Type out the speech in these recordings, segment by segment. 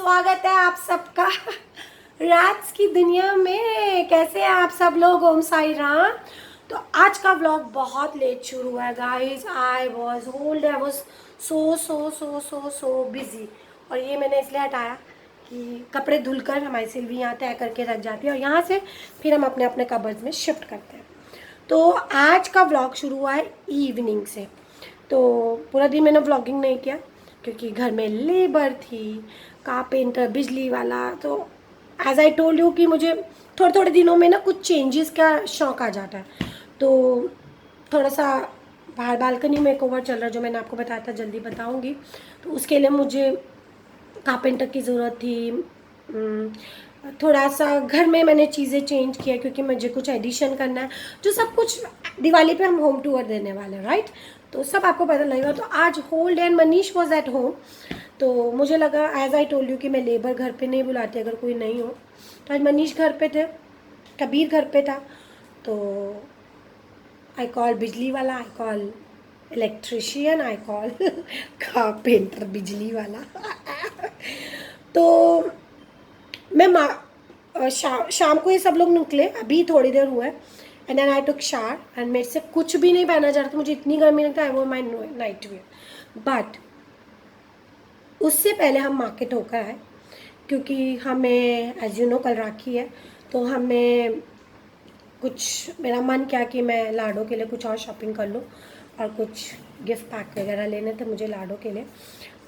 स्वागत है आप सबका राज की दुनिया में। कैसे हैं आप सब लोग? ओम साई राम। तो आज का व्लॉग बहुत लेट शुरू हुआ है guys. I was so busy. और ये मैंने इसलिए हटाया कि कपड़े धुलकर हमारी सिल्वी यहाँ तय करके रख जाती है और यहाँ से फिर हम अपने अपने कबर्ड में शिफ्ट करते हैं। तो आज का व्लॉग शुरू हुआ है इवनिंग से। तो पूरा दिन मैंने व्लॉगिंग नहीं किया क्योंकि घर में लेबर थी, कारपेंटर, बिजली वाला। तो एज आई टोल्ड यू कि मुझे थोड़े थोड़े दिनों में ना कुछ चेंजेस का शौक आ जाता है। तो थोड़ा सा बाहर बालकनी में मेकओवर चल रहा है जो मैंने आपको बताया था, जल्दी बताऊंगी। तो उसके लिए मुझे कारपेंटर की ज़रूरत थी। थोड़ा सा घर में मैंने चीज़ें चेंज किया क्योंकि मुझे कुछ एडिशन करना है, जो सब कुछ दिवाली पे हम होम टूर देने वाले हैं, राइट। तो सब आपको पता लगेगा। तो आज whole day and Manish was at home. तो मुझे लगा एज आई टोल्ड यू कि मैं लेबर घर पे नहीं बुलाती अगर कोई नहीं हो। तो आज मनीष घर पे थे, कबीर घर पे था। तो आई कॉल बिजली वाला, I call electrician, I call carpenter बिजली वाला। तो मैं शाम को ये सब लोग निकले, अभी थोड़ी देर हुआ है। And then I took shower and मेरे से कुछ भी नहीं पहना जा रहा था, मुझे इतनी गर्मी लगता है। आई वोर माई नाइट वेयर। बट उससे पहले हम मार्केट होकर आए क्योंकि हमें एज यू नो कल राखी है। तो हमें कुछ, मेरा मन क्या कि मैं लाडो के लिए कुछ और शॉपिंग कर लूँ और कुछ गिफ्ट पैक वगैरह लेने थे मुझे लाडो के लिए।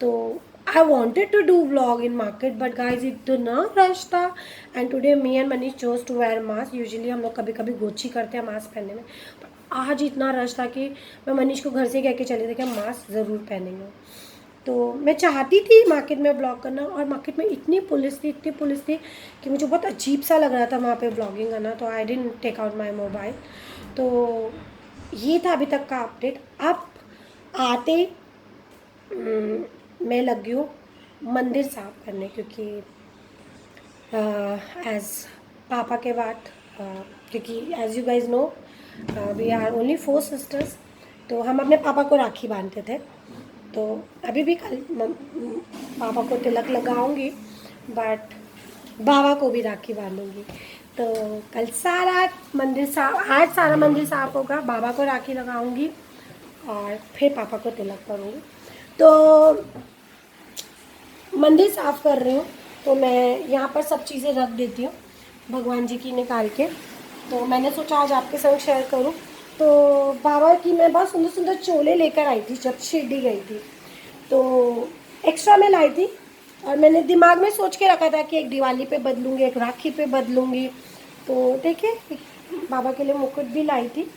तो I wanted to do vlog in market but guys इतना रश था। And today me and Manish chose to wear mask. Usually हम लोग कभी कभी गोची करते हैं मास्क पहनने में, पर आज इतना रश था कि मैं मनीष को घर से कह के चले थे कि हम मास्क ज़रूर पहनेंगे। तो मैं चाहती थी मार्केट में ब्लॉग करना, और मार्केट में इतनी पुलिस थी कि मुझे बहुत अजीब सा लग रहा था वहाँ पे ब्लॉगिंग करना। तो I didn't take out my mobile. तो ये था अभी तक का अपडेट। अब आते मैं लगी हूँ मंदिर साफ करने क्योंकि एज पापा के बाद, क्योंकि as you guys know we are only 4 sisters. तो हम अपने पापा को राखी बांधते थे। तो अभी भी कल पापा को तिलक लगाऊंगी, बट बाबा को भी राखी बांधूंगी। तो कल सारा मंदिर साफ, आज सारा मंदिर साफ होगा, बाबा को राखी लगाऊंगी और फिर पापा को तिलक करूँगी। तो मंदिर साफ कर रही हूँ तो मैं यहाँ पर सब चीज़ें रख देती हूँ भगवान जी की निकाल के। तो मैंने सोचा आज आपके संग शेयर करूँ। तो बाबा की मैं बहुत सुंदर सुंदर चोले लेकर आई थी जब शिरडी गई थी, तो एक्स्ट्रा में लाई थी। और मैंने दिमाग में सोच के रखा था कि एक दिवाली पे बदलूँगी, एक राखी पे बदलूँगी। तो देखिए बाबा के लिए मुकुट भी लाई थी,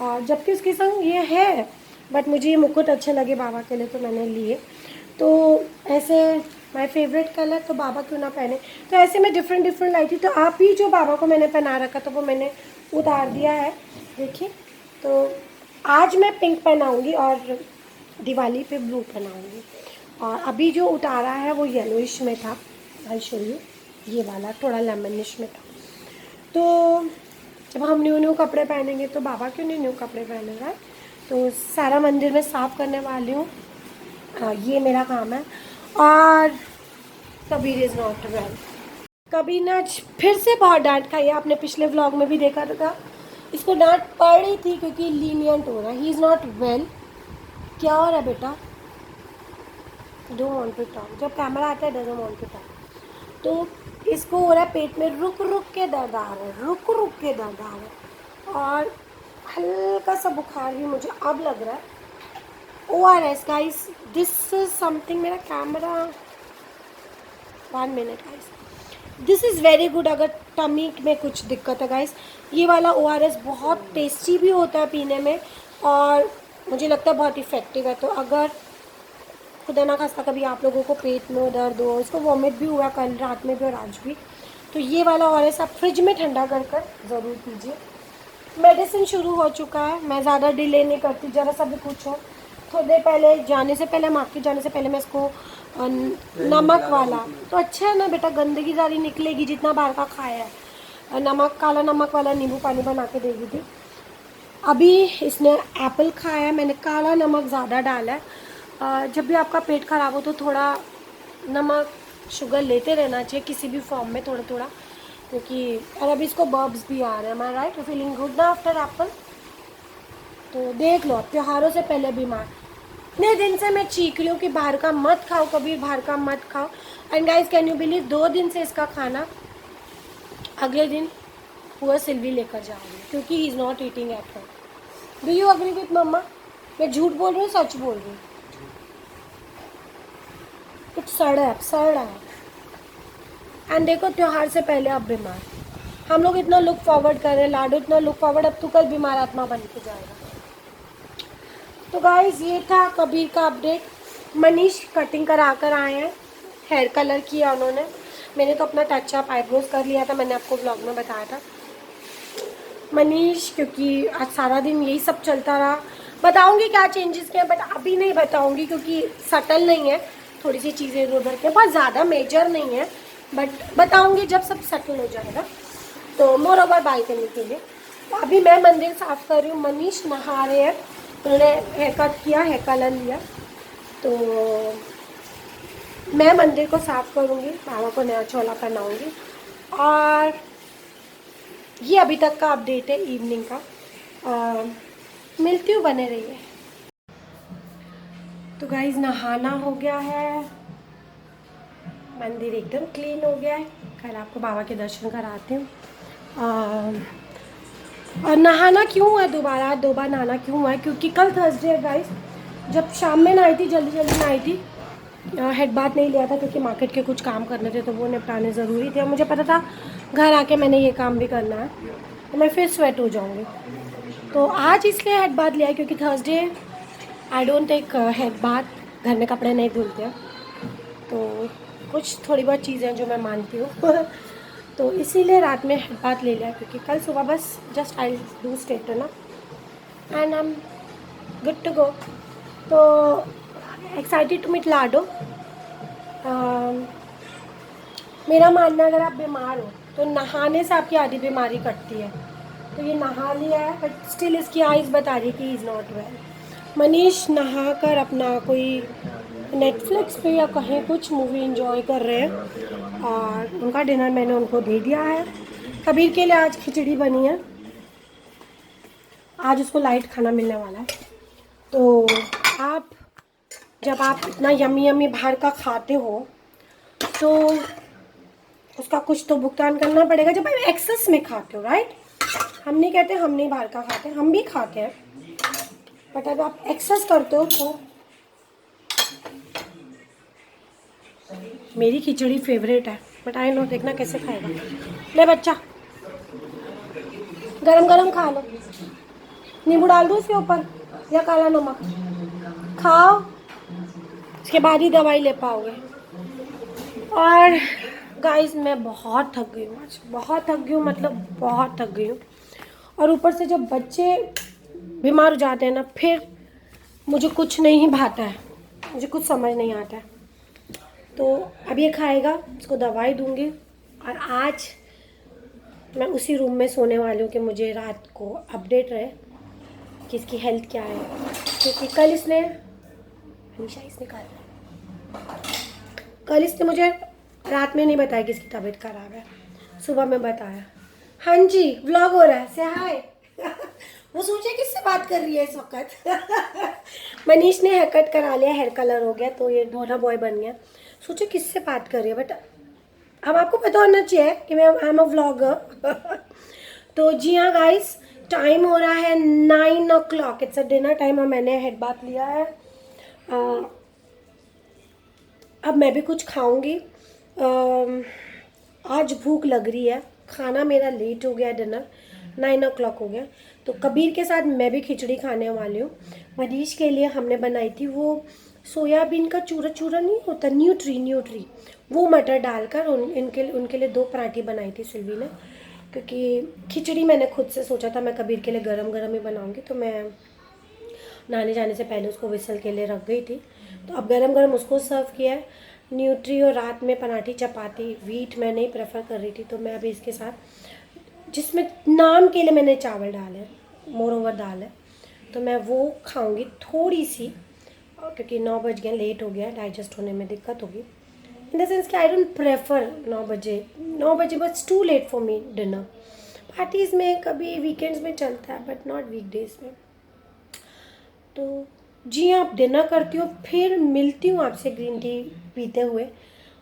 और जबकि उसके संग ये है, बट मुझे ये मुकुट अच्छे लगे बाबा के लिए तो मैंने लिए। तो ऐसे माय फेवरेट कलर, तो बाबा क्यों ना पहने। तो ऐसे मैं डिफरेंट डिफरेंट लाई थी। तो आप ही जो बाबा को मैंने पहना रखा था वो मैंने उतार दिया है, देखिए। तो आज मैं पिंक पहनाऊँगी और दिवाली पे ब्लू पहनाऊँगी। और अभी जो उतारा है वो येलोइश में था, आई शो यू। ये वाला थोड़ा लेमनिश में था। तो जब हम न्यू न्यू कपड़े पहनेंगे तो बाबा क्यों नहीं न्यू कपड़े पहनेगा। तो सारा मंदिर में साफ़ करने वाली हूँ, ये मेरा काम है। और Kabir is not well. Kabir ने आज फिर से बहुत डांट खाई है, आपने पिछले व्लॉग में भी देखा था। इसको डांट पड़ रही थी क्योंकि लीनियंट हो रहा है, ही इज़ नॉट वेल। क्या हो रहा है बेटा? Don't want to talk. जब कैमरा आता है डजंट वांट टू टॉक। तो इसको हो रहा है पेट में रुक रुक के दर्द आ रहा है, रुक रुक के दर्द आ रहा है। और हल्का सा बुखार भी मुझे अब लग रहा है। ORS guys, this is something, मेरा camera 1 minute guys, this is very good अगर टमी में कुछ दिक्कत है गाइस। ये वाला ORS बहुत टेस्टी भी होता है पीने में, और मुझे लगता है बहुत इफ़ेक्टिव है। तो अगर खुदा ना खास्ता कभी आप लोगों को पेट में दर्द हो, इसको वॉमिट भी हुआ कल रात में भी और आज भी, तो ये वाला ORS आप फ्रिज में ठंडा कर कर ज़रूर पीजिए। मेडिसिन शुरू हो चुका है, मैं ज़्यादा डिले नहीं करती, ज़रा सा भी कुछ हो। थोड़ी देर पहले जाने से पहले, मार्केट जाने से पहले मैं इसको नमक वाला, तो अच्छा है ना बेटा, गंदगी सारी निकलेगी जितना बाहर का खाया है। नमक, काला नमक वाला नींबू पानी बना के देगी थी। अभी इसने एप्पल खाया है, मैंने काला नमक ज़्यादा डाला है। जब भी आपका पेट ख़राब हो तो थोड़ा नमक शुगर लेते रहना चाहिए किसी भी फॉर्म में थोड़ा थोड़ा, क्योंकि और अभी इसको बर्ब्स भी आ रहे हैं। मैं राइट फीलिंग गुड ना आफ्टर एप्पल। तो देख लो, त्योहारों से पहले बीमार। इतने दिन से मैं चीख रही हूँ कि बाहर का मत खाओ, कभी बाहर का मत खाओ। And guys can you believe 2 दिन से इसका खाना अगले दिन हुआ सिल्वी लेकर जा रही है, क्योंकि he is not eating apple. Do you agree with mumma? मैं झूठ बोल रही हूँ सच बोल रही हूँ? कुछ सड़ रहा है। एंड देखो त्योहार से पहले अब बीमार। हम लोग इतना लुक फॉरवर्ड कर रहे हैं, लाडू इतना लुक फॉरवर्ड, अब तो कल बीमार आत्मा बन के जाएगा। तो गाइस ये था कबीर का अपडेट। मनीष कटिंग करा कर आए हैं, हेयर कलर किया उन्होंने। मैंने तो अपना टच अप आईब्रोज कर लिया था, मैंने आपको ब्लॉग में बताया था। मनीष क्योंकि आज सारा दिन यही सब चलता रहा। बताऊंगी क्या चेंजेस किए, बट अभी नहीं बताऊंगी क्योंकि सटल नहीं है, थोड़ी सी चीज़ें इधर उधर के, बहुत ज़्यादा मेजर नहीं है, बट बताऊंगी जब सब सेटल हो जाएगा। तो मोर ओवर बाय करने के लिए अभी मैं मंदिर साफ कर रही हूँ। मनीष नहा रहे हैं, उन्होंने हेयर कट किया, हेयर कलर लिया, तो मैं मंदिर को साफ करूँगी, बाबा को नया चोला पहनाऊँगी। और ये अभी तक का अपडेट है इवनिंग का। मिलती हूँ, बने रहिए। तो गाइज नहाना हो गया है, मंदिर एकदम क्लीन हो गया है। कल आपको बाबा के दर्शन कराती हूँ। और नहाना क्यों हुआ दोबारा, 2 बार नहाना क्यों हुआ है, क्योंकि कल थर्सडे है गाइस। जब शाम में नहाई थी, जल्दी जल्दी नहाई थी, हेड बाथ नहीं लिया था क्योंकि मार्केट के कुछ काम करने थे तो वो निपटाने ज़रूरी थे। और मुझे पता था घर आके मैंने ये काम भी करना है, तो मैं फिर स्वेट हो जाऊँगी। तो आज इसलिए हेड बाथ लिया है क्योंकि Thursday I don't take head bath, घर में कपड़े नहीं धुलते हैं, तो कुछ थोड़ी बहुत चीज़ें जो मैं मानती हूँ तो इसीलिए रात में हेड बाथ ले लिया, क्योंकि कल सुबह बस जस्ट आई डू स्ट्रेट ना and I am good to go. तो एक्साइटेड टू मीट लाडो। मेरा मानना है अगर आप बीमार हो तो नहाने से आपकी आधी बीमारी कटती है। तो ये नहा लिया है बट स्टिल इसकी आइज़ बता रही कि इज़ नॉट वेल। मनीष नहा कर अपना कोई नेटफ्लिक्स पे या कहीं कुछ मूवी इंजॉय कर रहे हैं, और उनका डिनर मैंने उनको दे दिया है। कबीर के लिए आज खिचड़ी बनी है, आज उसको लाइट खाना मिलने वाला है। तो आप जब आप इतना यमी यमी बाहर का खाते हो तो उसका कुछ तो भुगतान करना पड़ेगा जब आप एक्सेस में खाते हो, राइट। हम नहीं कहते हम नहीं बाहर का खाते, हम भी खाते हैं, बट अगर आप एक्सेस करते हो तो मेरी खिचड़ी फेवरेट है, बट आई नो, देखना कैसे खाएगा। ले बच्चा, गरम गरम खा लो, नींबू डाल दूँ इसके ऊपर या काला नमक, खाओ, उसके बाद ही दवाई ले पाओगे। और गाइस मैं बहुत थक गई हूँ आज, बहुत थक गई हूँ, मतलब बहुत थक गई हूँ। और ऊपर से जब बच्चे बीमार हो जाते हैं ना, फिर मुझे कुछ नहीं भाता है, मुझे कुछ समझ नहीं आता है। तो अब ये खाएगा, इसको दवाई दूंगी, और आज मैं उसी रूम में सोने वाली हूँ कि मुझे रात को अपडेट रहे कि इसकी हेल्थ क्या है, क्योंकि कल इसने हमेशा इसने कल इसने मुझे रात में नहीं बताया कि इसकी तबीयत खराब है, सुबह में बताया। हाँ जी व्लॉग हो रहा है, से हाय वो सोचे किससे बात कर रही है इस वक्त मनीष ने हेयर कट करा लिया, हेयर कलर हो गया, तो ये डोना बॉय बन गया। सोचे किससे बात कर रही है, बट अब आपको पता होना चाहिए कि मैं आई एम अ व्लॉगर तो जी हाँ गाइस, टाइम हो रहा है 9 o'clock, it's a dinner time, और मैंने हेड बाथ लिया है। अब मैं भी कुछ खाऊंगी। आज भूख लग रही है, खाना मेरा लेट हो गया, डिनर 9 o'clock हो गया, तो कबीर के साथ मैं भी खिचड़ी खाने वाली हूँ। मनीष के लिए हमने बनाई थी वो सोयाबीन का चूरा चूरा नहीं होता, न्यूट्री, वो मटर डालकर उनके लिए 2 पराठी बनाई थी सिल्वी ने, क्योंकि खिचड़ी मैंने खुद से सोचा था मैं कबीर के लिए गरम गरम ही बनाऊंगी, तो मैं नहाने जाने से पहले उसको विसल के लिए रख गई थी, तो अब गरम गरम उसको सर्व किया है। न्यूट्री और रात में पराठी चपाती, वीट मैं नहीं प्रेफर कर रही थी, तो मैं अभी इसके साथ जिसमें नाम के लिए मैंने चावल डाले, मोर ओवर दाल है, तो मैं वो खाऊंगी थोड़ी सी, क्योंकि 9 बज गए, लेट हो गया, डाइजेस्ट होने में दिक्कत होगी। इन द सेंस कि आई डोंट प्रेफर 9 बजे बस too late for me dinner. Parties में कभी वीकेंड्स में चलता है बट नॉट वीकडेज में। तो जी आप डिनर करती हो, फिर मिलती हूँ आपसे ग्रीन टी पीते हुए,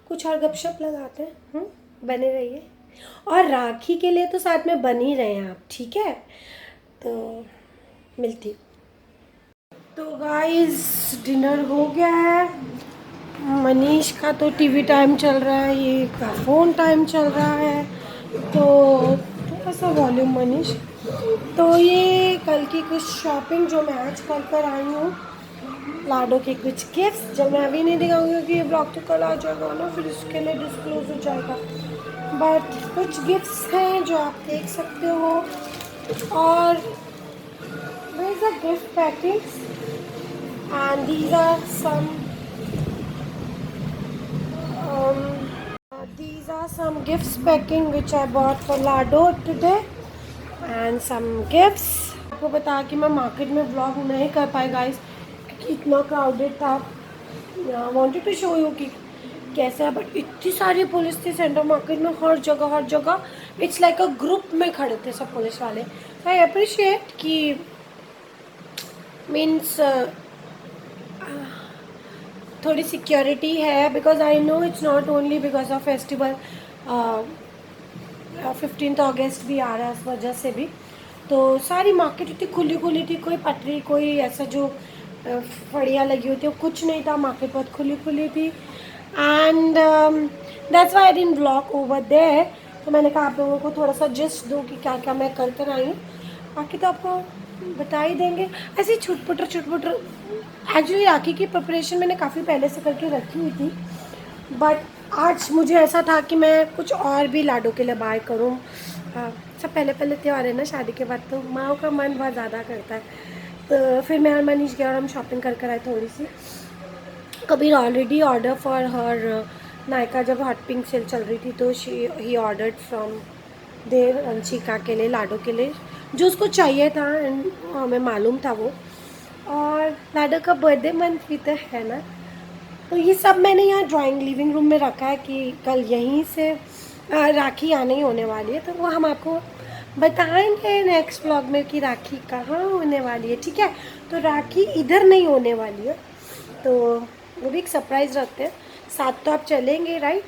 कुछ और गपशप लगाते हैं। बने रहिए, और राखी के लिए तो साथ में बन ही रहे हैं आप, ठीक है? तो मिलती हूँ। तो गाइस डिनर हो गया है। मनीष का तो टीवी टाइम चल रहा है, ये का फ़ोन टाइम चल रहा है, तो थोड़ा सा वॉल्यूम मनीष। तो ये कल की कुछ शॉपिंग जो मैं आज कर आई हूँ, लाडो के कुछ गिफ्ट्स, जब मैं अभी नहीं दिखाऊंगी क्योंकि ये ब्लॉग तो कल आ जाएगा ना, फिर इसके लिए डिस्क्लोज हो जाएगा। बट कुछ गिफ्ट्स हैं जो आप देख सकते हो, और there is a gift package and these are some gifts packing which I bought for Lado today and some gifts। आपको बता कि मैं मार्केट में व्लॉग नहीं कर पाई गाइस क्योंकि इतना क्राउडेड था। वांटेड टू शो यू कि कैसे है, बट इतनी सारी पुलिस थी सेंटर मार्केट में, हर जगह इट्स लाइक अ ग्रुप में खड़े थे सब पुलिस वाले। आई अप्रिशिएट कि मीन्स थोड़ी सिक्योरिटी है, because I know it's not only because of festival. 15 अगस्त भी आ रहा है, इस वजह से भी तो सारी मार्केट इतनी खुली थी, कोई पटरी कोई ऐसा जो फड़ियाँ लगी होती है कुछ नहीं था, मार्केट बहुत खुली थी। And that's why I didn't vlog over there. तो मैंने कहा आप लोगों को थोड़ा सा जस्ट दूँ कि क्या क्या मैं कर आई हूँ, बाकी तो आपको बता ही देंगे। ऐसे छुटपुटर एक्चुअली राखी की प्रिपरेशन मैंने काफ़ी पहले से करके रखी हुई थी, बट आज मुझे ऐसा था कि मैं कुछ और भी लाडो के लिए बाय करूँ। सब पहले त्यौहार है ना, शादी के बाद तो माँ का मन बहुत ज़्यादा करता है। तो फिर मैं और मनीष गए और हम शॉपिंग कर आए थोड़ी सी। Kabir already order for her Nykaa, जब हॉट पिंक सेल चल रही थी तो ही ऑर्डर्ड फ्रॉम देर अंशिका के लिए, लाडो के लिए जो उसको चाहिए था, एंड हमें मालूम था वो। और लाडो का बर्थडे मंथ भी तो है ना, तो ये सब मैंने यहाँ ड्राइंग लिविंग रूम में रखा है कि कल यहीं से राखी आने ही होने वाली है, तो वो हम आपको बताएंगे नेक्स्ट व्लॉग में कि राखी कहाँ होने वाली है, ठीक है? तो राखी इधर नहीं होने वाली है, तो वो भी एक सरप्राइज़ रखते हैं। साथ तो आप चलेंगे राइट?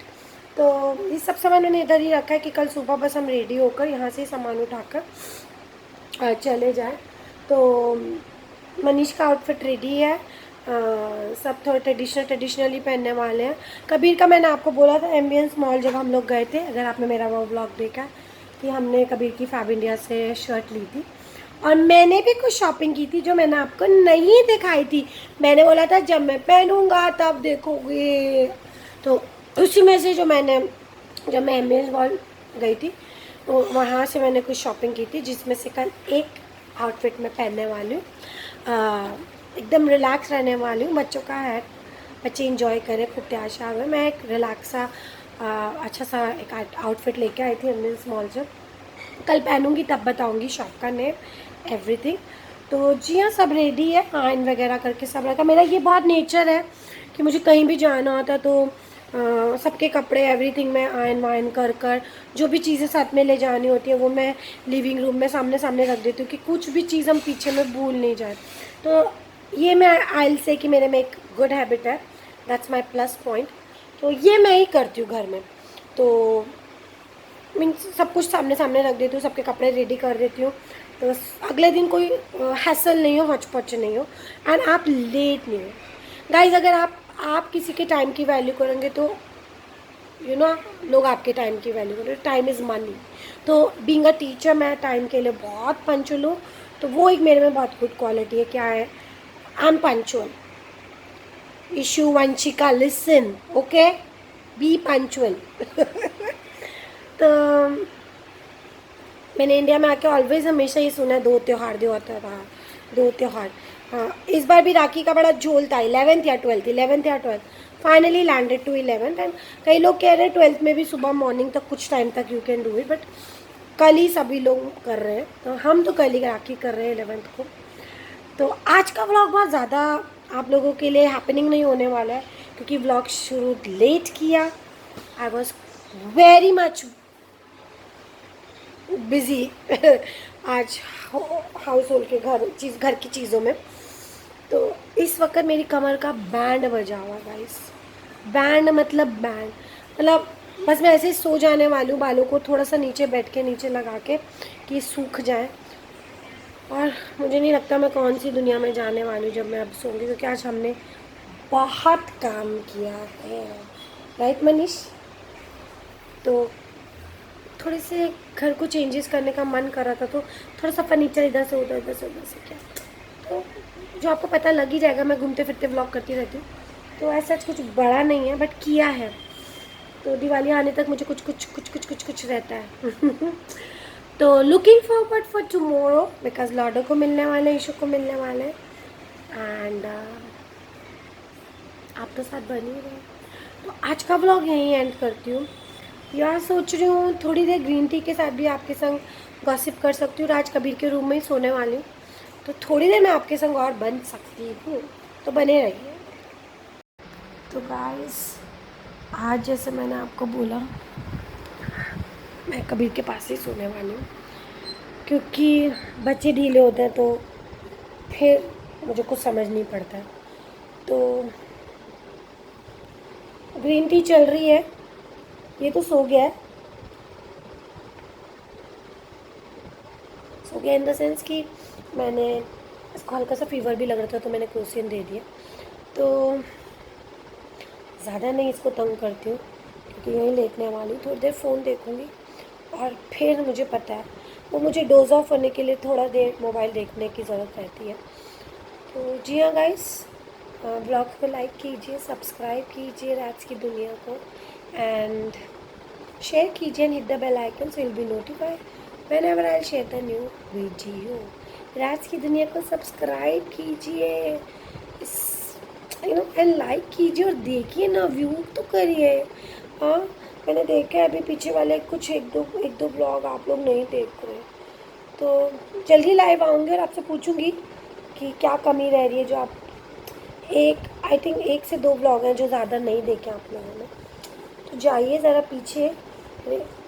तो ये सब सामान मैंने इधर ही रखा है कि कल सुबह बस हम रेडी होकर यहाँ से सामान उठाकर चले जाएं। तो मनीष का आउटफिट रेडी है, सब थोड़ा ट्रेडिशनली पहनने वाले हैं। कबीर का मैंने आपको बोला था एम्बियंस मॉल जब हम लोग गए थे, अगर आपने मेरा वो ब्लॉग देखा, कि हमने कबीर की फैब इंडिया से शर्ट ली थी। और मैंने भी कुछ शॉपिंग की थी जो मैंने आपको नहीं दिखाई थी, मैंने बोला था जब मैं पहनूंगा तब देखोगे। तो उसी में से जब मैं एम्बियंस मॉल गई थी तो वहाँ से मैंने कुछ शॉपिंग की थी, जिसमें से कल एक आउटफिट मैं पहनने वाली हूँ। एकदम रिलैक्स रहने वाली हूँ, बच्चों का है, बच्चे इंजॉय करें, खूब त्याशा हुए। मैं एक रिलैक्स सा अच्छा सा एक आउटफिट लेके आई थी एम्बियंस मॉल से, कल पहनूंगी तब बताऊंगी शॉप का नेम एवरीथिंग। तो जी हाँ सब रेडी है, आयन वगैरह करके सब रखा। मेरा ये बहुत नेचर है कि मुझे कहीं भी जाना होता तो सबके कपड़े एवरीथिंग में आयन वायन कर जो भी चीज़ें साथ में ले जानी होती है वो मैं लिविंग रूम में सामने रख देती हूँ कि कुछ भी चीज़ हम पीछे में भूल नहीं जाए। तो ये मैं आइल से कि मेरे में एक गुड हैबिट है, दैट्स माई प्लस पॉइंट। तो ये मैं ही करती हूँ घर में, तो मीन्स सब कुछ सामने रख देती हूँ, सबके कपड़े रेडी कर देती हूँ, तो अगले दिन कोई हैसल नहीं हो, हौच-पौच नहीं हो, एंड आप लेट नहीं हो। गाइज अगर आप किसी के टाइम की वैल्यू करेंगे तो लोग आपके टाइम की वैल्यू करेंगे। Time is money. तो बीइंग अ टीचर मैं टाइम के लिए बहुत पंचुअल हूँ, तो वो एक मेरे में बहुत गुड क्वालिटी है। क्या है? I am punctual. Ishu Vanshika listen, okay, be punctual. तो मैंने इंडिया में आके ऑलवेज हमेशा ये सुना है, दो त्यौहार। हाँ, इस बार भी राखी का बड़ा झोल था, 11th या 12th, finally landed to 11th। And कई लोग कह रहे हैं 12th में भी सुबह मॉर्निंग तक कुछ टाइम तक you can do it, but कल ही सभी लोग कर रहे हैं, तो हम तो कल ही राखी कर रहे हैं 11th को। तो आज का व्लॉग बहुत ज़्यादा आप लोगों के लिए हैपनिंग नहीं होने वाला है क्योंकि व्लॉग शुरू लेट किया। I was very much busy आज हाउस होल्ड के घर की चीज़ों में। तो इस वक्त मेरी कमर का बैंड बजा हुआ गाइस। बैंड मतलब बैंड, मतलब बस मैं ऐसे ही सो जाने वाली हूँ, बालों को थोड़ा सा नीचे बैठ के नीचे लगा के कि सूख जाए। और मुझे नहीं लगता मैं कौन सी दुनिया में जाने वाली हूँ जब मैं अब सोऊंगी, क्योंकि आज हमने बहुत काम किया है, राइट मनीष? तो थोड़े से घर को चेंजेस करने का मन कर रहा था, तो थोड़ा सा फर्नीचर इधर से उधर, इधर से उधर से किया। तो जो आपको पता लग ही जाएगा, मैं घूमते फिरते व्लॉग करती रहती हूँ, तो ऐसा कुछ बड़ा नहीं है बट किया है। तो दिवाली आने तक मुझे कुछ रहता है तो looking forward for tomorrow, because लॉर्डो को मिलने वाले, ईशू को मिलने वाले, एंड आप तो साथ बन ही रहे। तो आज का व्लॉग यहीं एंड करती हूँ। यार सोच रही हूँ थोड़ी देर ग्रीन टी के साथ भी आपके संग गॉसिप कर सकती हूँ। आज कबीर के रूम में ही सोने वाली हूँ, तो थोड़ी देर मैं आपके संग और बन सकती हूँ, तो बने रहिए। तो गाइस, आज जैसे मैंने आपको बोला, मैं कबीर के पास ही सोने वाली हूँ, क्योंकि बच्चे ढीले होते हैं तो फिर मुझे कुछ समझ नहीं पड़ता है। तो ग्रीन टी चल रही है, ये तो सो गया है, सो गया इन द सेंस कि मैंने इसको हल्का सा फीवर भी लग रहा था, तो मैंने क्रोसिन दे दिया। तो ज़्यादा नहीं इसको तंग करती हूँ, क्योंकि यहीं लेटने वाली हूँ। थोड़ी देर फ़ोन देखूँगी और फिर मुझे पता है वो मुझे डोज ऑफ होने के लिए थोड़ा देर मोबाइल देखने की ज़रूरत रहती है। तो जी हाँ गाइस, ब्लॉग को लाइक कीजिए, सब्सक्राइब कीजिए राज की दुनिया को, एंड शेयर कीजिए and hit the bell icon so will be notified whenever I share the new video. Raj की दुनिया को सब्सक्राइब कीजिए, इस एंड लाइक कीजिए, और देखिए ना, व्यू तो करिए। हाँ, मैंने देखा है अभी पीछे वाले कुछ एक दो ब्लॉग आप लोग नहीं देख रहे, तो जल्दी लाइव आऊँगी और आपसे पूछूंगी कि क्या कमी रह रही है, जो आप आई थिंक 1 से 2 ब्लॉग हैं जो ज़्यादा नहीं देखे आप लोगों ने। तो जाइए ज़रा पीछे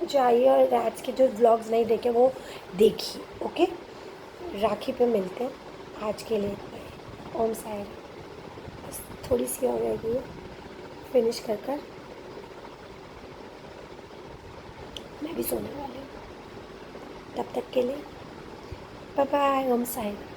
जाइए और राज के जो व्लॉग्स नहीं देखे वो देखिए, ओके? राखी पे मिलते हैं, आज के लिए इतना ही। ओम साई राम। बस थोड़ी सी और रह गई है, फिनिश कर मैं भी सोने वाली हूँ। तब तक के लिए बाय बाय। ओम साई राम।